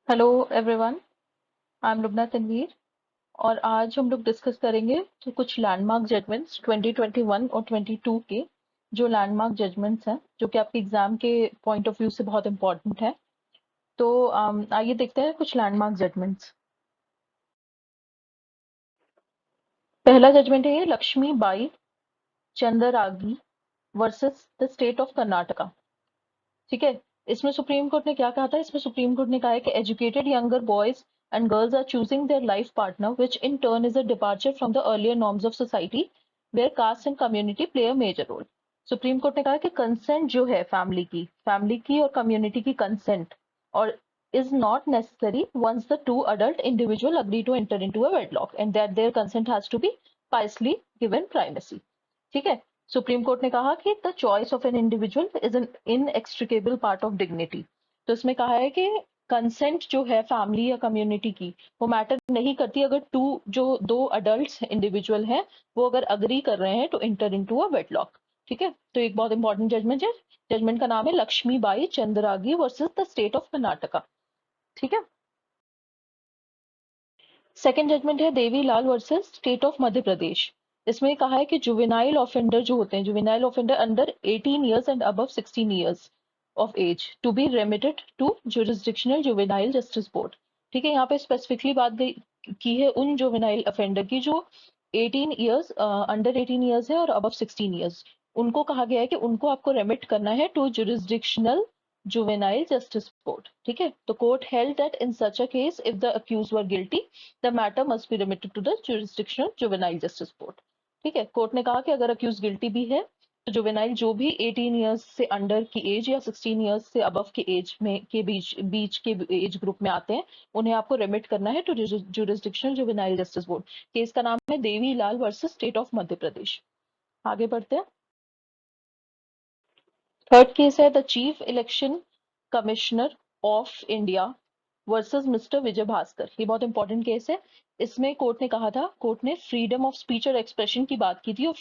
Hello everyone, I am Lubna Tanveer. और आज हम लोग डिस्कस करेंगे तो कुछ लैंडमार्क जजमेंट्स 2021 और 22 के, जो लैंडमार्क जजमेंट्स हैं जो कि आपके एग्जाम के पॉइंट ऑफ व्यू से बहुत इंपॉर्टेंट है। तो आइए देखते हैं कुछ लैंडमार्क जजमेंट्स। पहला जजमेंट है ये Lakshmi Bai Chandragi versus the state of Karnataka. ठीक है, इसमें सुप्रीम कोर्ट ने क्या कहा था? इसमें सुप्रीम कोर्ट ने कहा है कि educated younger boys and girls are choosing their life partner which in turn is a departure from the earlier norms of society where caste and community play a major role. Supreme court ने कहा कि consent जो है family की और community की consent और is not necessary once the two adult individual agree to enter into a wedlock and that their consent has to be piously given primacy। ठीक है, सुप्रीम कोर्ट ने कहा कि the choice of an individual is an inextricable part of dignity. तो इसमें कहा है कि कंसेंट जो है फैमिली या कम्युनिटी की, वो मैटर नहीं करती अगर दो अडल्ट इंडिविजुअल हैं, वो अगर अग्री कर रहे हैं to enter into a wedlock. ठीक है, तो एक बहुत इंपॉर्टेंट जजमेंट है। जजमेंट का नाम है Lakshmibai Chandragi versus the state of Karnataka. ठीक है, सेकंड जजमेंट है Devilal versus state of Madhya Pradesh. इसमें कहा है कि जुवेनाइल ऑफेंडर जो होते हैं, juvenile offender under 18 years and above 16 years of age to be remitted to jurisdictional juvenile justice board. ठीक है, यहाँ पे स्पेसिफिकली बात की है उन जुवेनाइल ऑफेंडर की जो 18 ईयर्स अंडर 18 ईयर्स है और अबव 16 ईयर्स। उनको कहा गया है कि उनको आपको रेमिट करना है to jurisdictional juvenile justice court। ठीक है, तो court held that in such a case if the accused were guilty the matter must be remitted to the jurisdictional juvenile justice court। ठीक है, कोर्ट ने कहा कि अगर अक्यूज गिल्टी भी है तो जुवेनाइल जो भी 18 इयर्स से अंडर की एज या 16 इयर्स से अबव की एज में के बीच के एज ग्रुप में आते हैं, उन्हें आपको रेमिट करना है to jurisdictional juvenile justice board. Case का नाम है Devi Lal versus state of Madhya Pradesh. आगे बढ़ते हैं। थर्ड केस है the chief election commissioner of India versus mister Vijay Bhaskar. ये बहुत इंपॉर्टेंट केस है। इसमें कोर्ट ने कहा था, कोर्ट ने फ्रीडम ऑफ स्पीच और एक्सप्रेशन की बात की थी और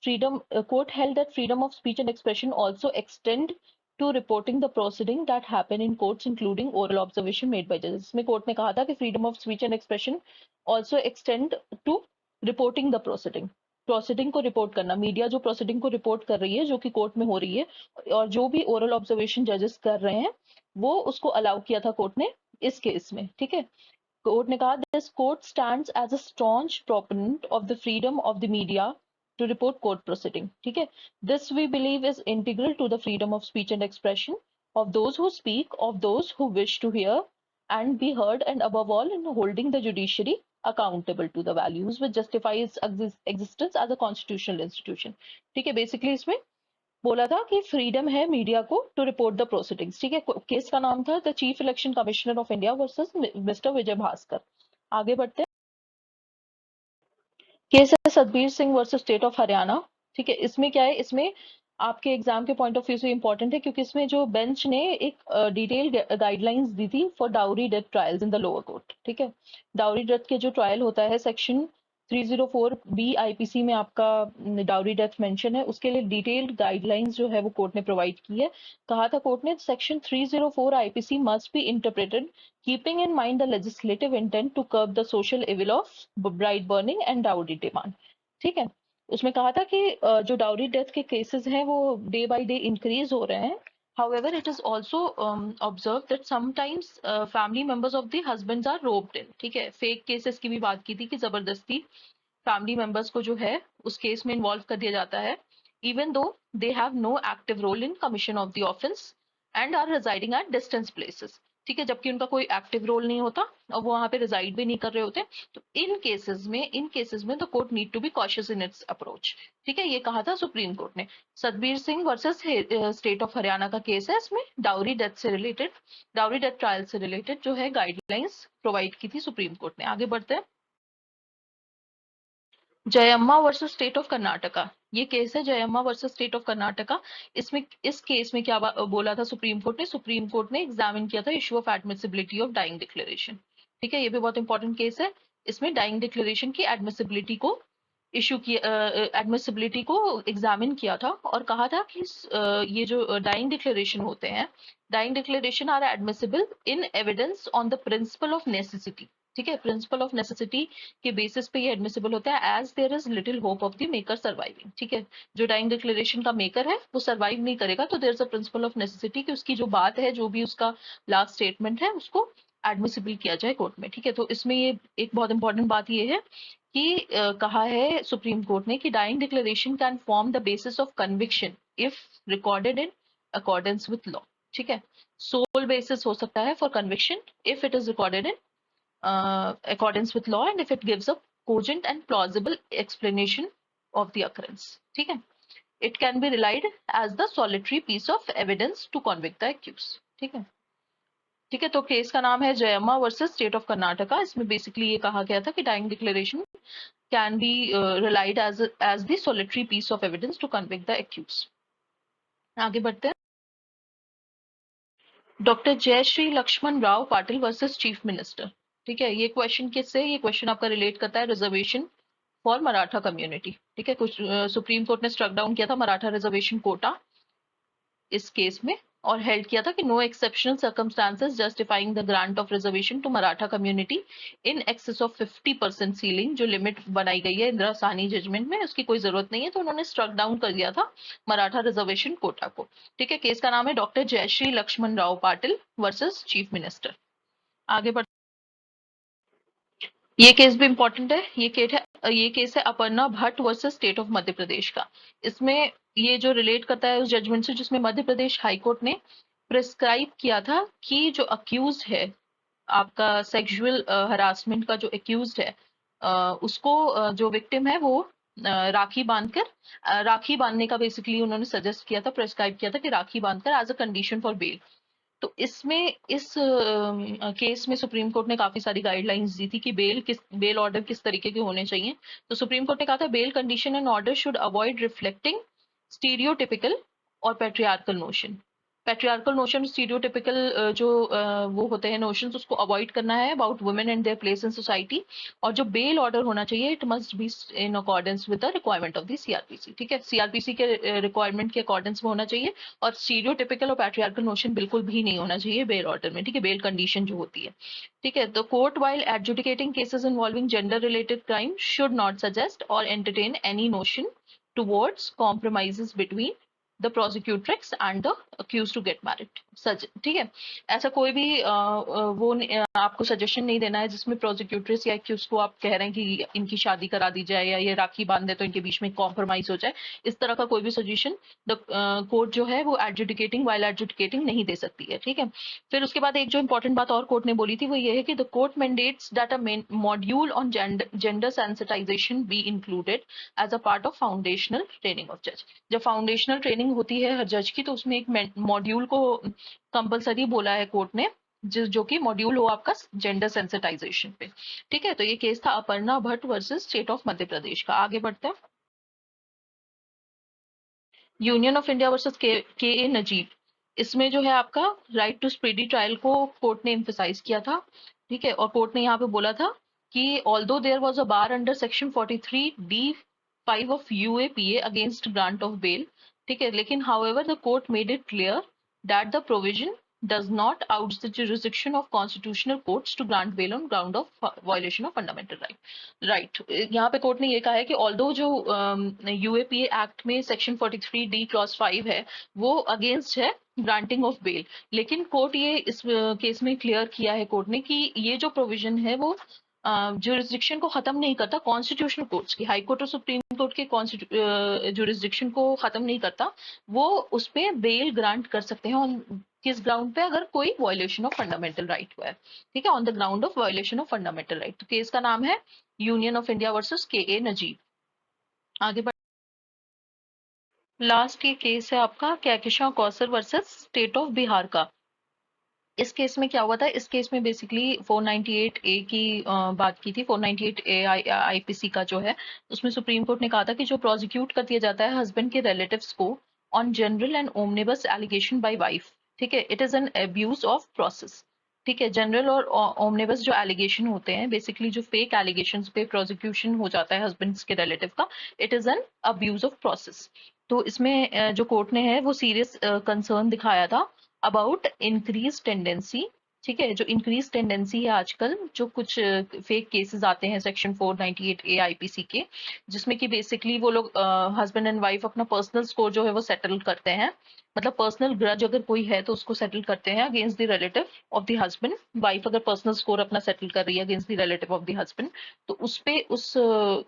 freedom court held that freedom of speech and expression also extend to reporting the proceeding that happen in courts including oral observation made by जजेस। इसमें कोर्ट ने कहा था कि freedom of speech and expression also extend to reporting the proceeding. Proceeding को report करना, media जो proceeding को रिपोर्ट कर रही है जो कि कोर्ट में हो रही है और जो भी ओरल ऑब्जर्वेशन जजेस कर रहे हैं, वो उसको अलाउ किया था कोर्ट ने इस केस में। ठीक है, कोर्ट ने कहा this court stands as a strong proponent of the freedom of the media to report court proceeding. ठीक है, this we believe is integral to the freedom of speech and expression of those who speak, of those who wish to hear and be heard, and above all in holding the judiciary accountable to the values which justify its existence as a constitutional institution। ठीक है, basically इसमें बोला था कि freedom है media को to report the proceedings. ठीक है, केस का नाम था the chief election commissioner of India versus mister Vijay Bhaskar. आगे बढ़ते हैं। केस है Satbir Singh versus state of Haryana. ठीक है, इसमें क्या है, इसमें आपके एग्जाम के पॉइंट ऑफ व्यू से इंपॉर्टेंट है क्योंकि इसमें जो बेंच ने एक डिटेल गाइडलाइंस दी थी for dowry death trials in the lower court. ठीक है, डाउरी डेथ के जो ट्रायल होता है सेक्शन 304 बी आईपीसी में आपका डाउरी डेथ मेंशन है, उसके लिए डिटेल्ड गाइडलाइंस जो है वो कोर्ट ने प्रोवाइड की है। कहा था कोर्ट ने section 304 IPC must be interpreted keeping in mind the legislative intent to curb the social evil of bride burning and dowry demand। ठीक है, उसमें कहा था कि जो डाउरी डेथ के केसेस हैं वो डे बाय डे इंक्रीज हो रहे हैं। However, it is also observed that sometimes family members of the husbands are roped in। ठीक है, फेक केसेस की भी बात की थी कि जबरदस्ती फैमिली मेंबर्स को जो है उस केस में इन्वॉल्व कर दिया जाता है, even though they have no active role in commission of the offence and are residing at distance places. ठीक है, जबकि उनका कोई एक्टिव रोल नहीं होता और वो वहां पे रिजाइड भी नहीं कर रहे होते। तो इन केसेस में the court need to be cautious in its approach. ठीक है, ये कहा था सुप्रीम कोर्ट ने। Satbir Singh versus state of Haryana का केस है। इसमें डाउरी डेथ ट्रायल से रिलेटेड जो है गाइडलाइंस प्रोवाइड की थी सुप्रीम कोर्ट ने। आगे बढ़ते हैं। Jayamma versus state of Karnataka. ये केस है Jayamma versus state of Karnataka. इसमें इस केस में क्या बोला था सुप्रीम कोर्ट ने? सुप्रीम कोर्ट ने एग्जामिन किया था issue of admissibility of dying declaration. ठीक है, ये भी बहुत इंपॉर्टेंट केस है। इसमें डाइंग डिक्लेरेशन की एडमिसिबिलिटी को इशू की एडमिसिबिलिटी को एग्जामिन किया था और कहा था कि ये जो डाइंग डिक्लेरेशन होते हैं, dying declaration are admissible in evidence on the principle of necessity. ठीक है, प्रिंसिपल ऑफ नेसेसिटी के बेसिस पे ये एडमिसिबल होता है as there is little hope of the maker surviving. ठीक है, जो डाइंग डिक्लेरेशन का मेकर है वो सर्वाइव नहीं करेगा तो there is a principle of necessity कि उसकी जो बात है, जो भी उसका लास्ट स्टेटमेंट है, उसको एडमिसिबल किया जाए कोर्ट में। ठीक है, तो इसमें ये एक बहुत इंपॉर्टेंट बात ये है कि कहा है सुप्रीम कोर्ट ने कि dying declaration can form the basis of conviction if recorded in accordance with law. ठीक है, सोल बेसिस हो सकता है for conviction if it is recorded in accordance with law and if it gives a cogent and plausible explanation of the occurrence. ठीक है, it can be relied as the solitary piece of evidence to convict the accused. ठीक है, ठीक है, तो case का नाम है Jayamma versus state of Karnataka. इसमें बेसिकली ये कहा गया था कि dying declaration can be relied as the solitary piece of evidence to convict the accused. आगे बढ़ते हैं। Doctor Jayashree Laxman Rao Patil versus chief minister. ठीक है, ये क्वेश्चन किससे, ये क्वेश्चन आपका रिलेट करता है रिजर्वेशन फॉर मराठा कम्युनिटी। ठीक है, कुछ सुप्रीम कोर्ट ने स्ट्रक डाउन किया था मराठा रिजर्वेशन कोटा इस केस में और हेल्ड किया था कि no exceptional circumstances justifying the grant of reservation to Maratha community in excess of 50% ceiling, जो लिमिट बनाई गई है इंदिरा साहनी जजमेंट में, उसकी कोई जरूरत नहीं है, तो उन्होंने स्ट्रक डाउन कर दिया था मराठा रिजर्वेशन कोटा को। ठीक है, केस का नाम है doctor Jayashree Laxman Rao Patil versus chief minister. आगे बढ़, ये केस भी इंपॉर्टेंट है। ये केस है Aparna Bhatt versus state of Madhya Pradesh का। इसमें ये जो रिलेट करता है उस जजमेंट से जिसमें मध्य प्रदेश हाईकोर्ट ने प्रिस्क्राइब किया था कि जो अक्यूज है आपका सेक्सुअल हरासमेंट का, जो अक्यूज है उसको जो विक्टिम है वो राखी बांधकर राखी बांधने का बेसिकली उन्होंने सजेस्ट किया था, प्रिस्क्राइब किया था कि राखी बांधकर as a condition for bail. तो इसमें इस केस में सुप्रीम कोर्ट ने काफी सारी गाइडलाइंस दी थी कि बेल ऑर्डर किस तरीके के होने चाहिए। तो सुप्रीम कोर्ट ने कहा था bail condition and order should avoid reflecting stereotypical और patriarchal notion. Patriarchal notion, stereotypical जो वो होते हैं नोशंस, उसको अवॉइड करना है about women and their place in society. और जो बेल ऑर्डर होना चाहिए it must be in accordance with the requirement of the CrPC. ठीक है, सीआरपीसी के रिक्वायरमेंट के अकॉर्डेंस में होना चाहिए और स्टीरियोटिपिकल और पैट्रियार्कल नोशन बिल्कुल भी नहीं होना चाहिए बेल ऑर्डर में। ठीक है, बेल कंडीशन जो होती है। ठीक है, the court while adjudicating cases involving gender related crime should not suggest और entertain any notion towards compromises between the prosecutrix and the accused to get married। सच, ठीक है, ऐसा कोई भी वो आपको सजेशन नहीं देना है जिसमें प्रोसिक्यूट्रिस या एक्यूज को आप कह रहे हैं कि इनकी शादी करा दी जाए या ये राखी बांध दे तो इनके बीच में कॉम्प्रोमाइज हो जाए। इस तरह का कोई भी सजेशन द कोर्ट जो है वो एडजुडिकेटिंग वाइल एडजुडिकेटिंग नहीं दे सकती है। ठीक है, फिर उसके बाद एक जो इंपॉर्टेंट बात और कोर्ट ने बोली थी वो ये है कि the court mandates that a module on gender sensitization be included as a part of foundational training of जज। जब फाउंडेशनल ट्रेनिंग होती है हर जज की तो उसमें एक मॉड्यूल को कंपलसरी बोला है कोर्ट ने, जो कि मॉड्यूल हो आपका जेंडर सेंसिटाइजेशन पे। ठीक है, तो ये केस था Aparna Bhatt versus state of Madhya Pradesh का। आगे बढ़ते हैं। यूनियन ऑफ इंडिया वर्सेस के ए नजीब। इसमें जो है आपका राइट टू स्पीडी ट्रायल को कोर्ट ने एम्फेसाइज किया था। ठीक है, और कोर्ट ने यहाँ पे बोला था कि although there was a bar under section 43D(5) of UAPA against grant of bail. ठीक है, लेकिन however the court made it clear that the provision does not out the jurisdiction of constitutional courts to grant bail on ground of violation of fundamental right। यहाँ पे court ने ये कहा है कि ऑल्दो जो यूएपीए एक्ट में section 43D clause 5 है वो अगेंस्ट है ग्रांटिंग ऑफ बेल, लेकिन कोर्ट ये इस केस में क्लियर किया है कोर्ट ने कि ये जो प्रोविजन है वो जुरिस्डिक्शन को खत्म नहीं करता कॉन्स्टिट्यूशनल कोर्ट्स की, हाई कोर्ट और सुप्रीम कोर्ट के जुरिस्डिक्शन को खत्म नहीं करता। वो उस पे बेल ग्रांट कर सकते हैं ऑन किस ग्राउंड पे, अगर कोई वायलेशन ऑफ फंडामेंटल राइट हुआ है। ठीक है, on the ground of violation of fundamental right. तो केस का नाम है यूनियन ऑफ इंडिया वर्सेस के ए नजीब। आगे बढ़, लास्ट ये केस है आपका Kahkashan Kausar versus state of Bihar का। इस केस में क्या हुआ था, इस केस में बेसिकली 498A की बात की थी। 498A आईपीसी का जो है उसमें सुप्रीम कोर्ट ने कहा था कि जो प्रोसिक्यूट कर दिया जाता है हस्बैंड के रिलेटिव्स को on general and omnibus allegation by wife, ठीक है, it is an abuse of process. ठीक है, जनरल और ओमनिबस जो एलिगेशन होते हैं, बेसिकली जो फेक एलिगेशंस पे प्रोसिक्यूशन हो जाता है हस्बैंड्स के रिलेटिव का, it is an abuse of process. तो इसमें जो कोर्ट ने है वो सीरियस कंसर्न दिखाया था अबाउट इंक्रीज टेंडेंसी। ठीक है, जो इंक्रीज टेंडेंसी है आजकल, जो कुछ फेक केसेस आते हैं सेक्शन 498A आईपीसी के, जिसमें कि बेसिकली वो लोग हस्बैंड एंड वाइफ अपना पर्सनल स्कोर जो है वो सेटल करते हैं, मतलब पर्सनल ग्रज अगर कोई है तो उसको सेटल करते हैं against the relative of the husband. Wife अगर पर्सनल स्कोर अपना सेटल कर रही है against the relative of the husband, तो उस पे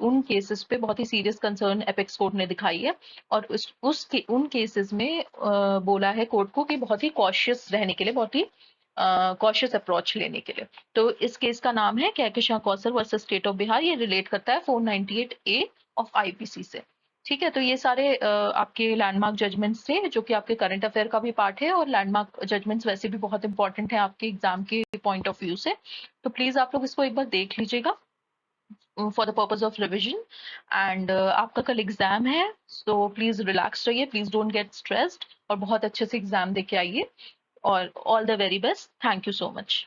उन केसेस पे बहुत ही सीरियस कंसर्न एपेक्स कोर्ट ने दिखाई है। और उन केसेस में बोला है कोर्ट को कि बहुत ही कॉशियस रहने के लिए, बहुत ही कॉशियस अप्रोच लेने के लिए। तो इस केस का नाम है Kahkashan Kausar versus state of Bihar. ये रिलेट करता है 498A ऑफ आईपीसी से। ठीक है, तो ये सारे आपके लैंडमार्क जजमेंट्स थे जो कि आपके करंट अफेयर का भी पार्ट है, और लैंडमार्क जजमेंट्स वैसे भी बहुत इंपॉर्टेंट है आपके एग्जाम के पॉइंट ऑफ व्यू से। तो प्लीज आप लोग इसको एक बार देख लीजिएगा for the purpose of revision. And आपका कल एग्जाम है, सो प्लीज रिलैक्स रहिए, प्लीज डोंट गेट स्ट्रेस्ड, और बहुत अच्छे से एग्जाम दे के आइए। और all the very best, thank you so much.